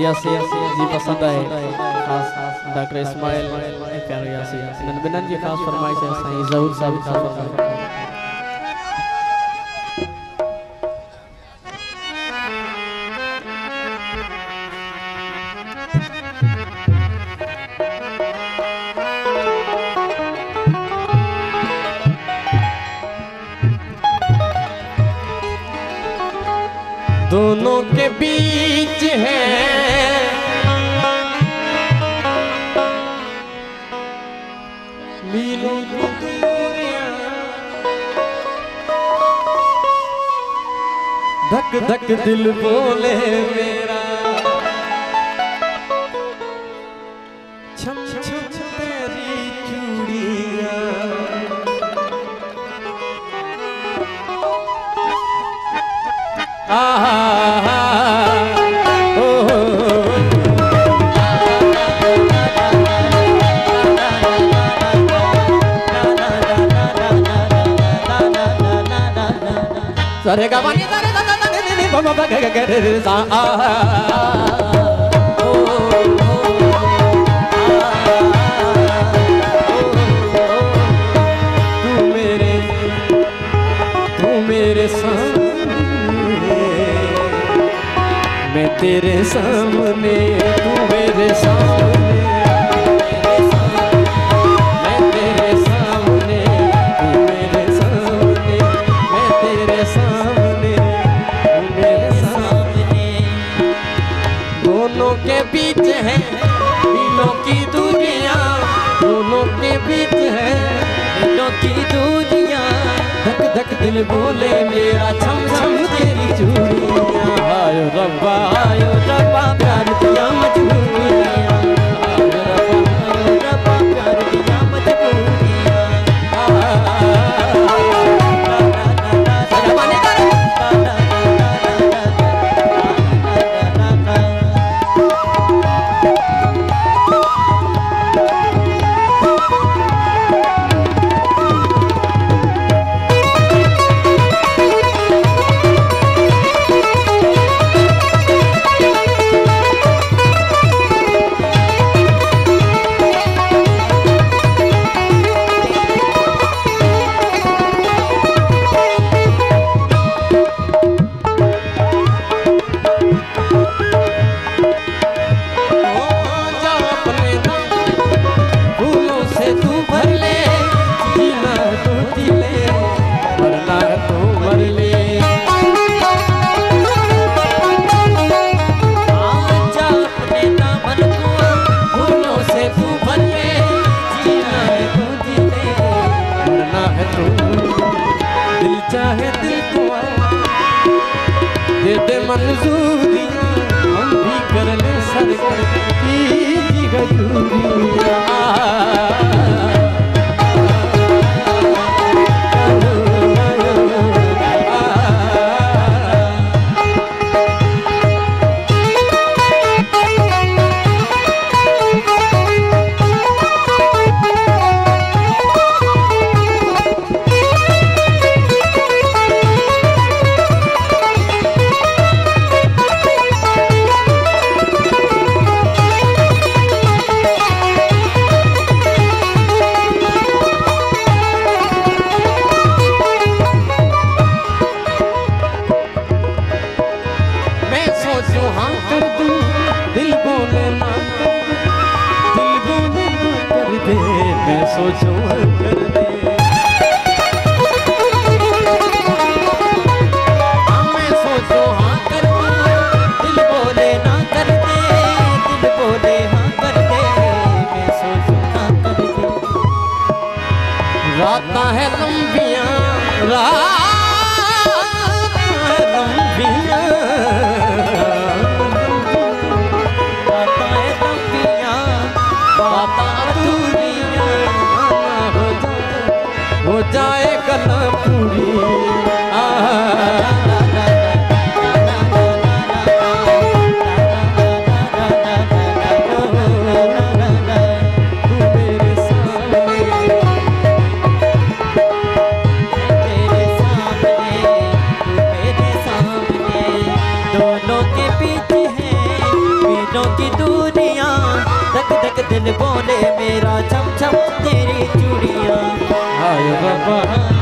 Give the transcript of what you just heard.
Yasin जी पसंद आए खास डॉक्टर इस्माइल प्यारे यासिन ननबनन जी खास फरमाइश है साईं जहूर साहब खास फरमाइश दोनों के बीच है मीलों की दूरियां, धक धक दिल बोले मेरा, छम छम तेरी चूड़ियां, सारे गा पानी सारे दा दा दा नी नी बम बम ग ग रे सा आ तू मेरे सामने मैं तेरे सामने तू मेरे सामने के बीच है दिलों की दूरियां, दोनों के बीच है दिलों की दूरियां, धक धक दिल बोले मेरा, छम छम तेरी चूड़ियां, आयो रब्बा प्यार दिया मजबूरियां, आयो रब्बा प्यार दिया मजबूरियां, चाहे दिल को दे दे मंजूरियां, हम भी कर ले सरकार की गजूरियां, सोचो कर दे, मैं सोचो हाँ कर दे, दिल बोले ना कर दे, दिल बोले हाँ कर दे, मैं सोचो हाँ कर दे, रात है लंबियां, रात है लंबियां, रात है लंबियां, बात अधूरियां, हो जाए कला पूरी, तू मेरे सामने दोनों के बीच है दिल बोले मेरा छम छम तेरी चूड़ियाँ। हाय बाबा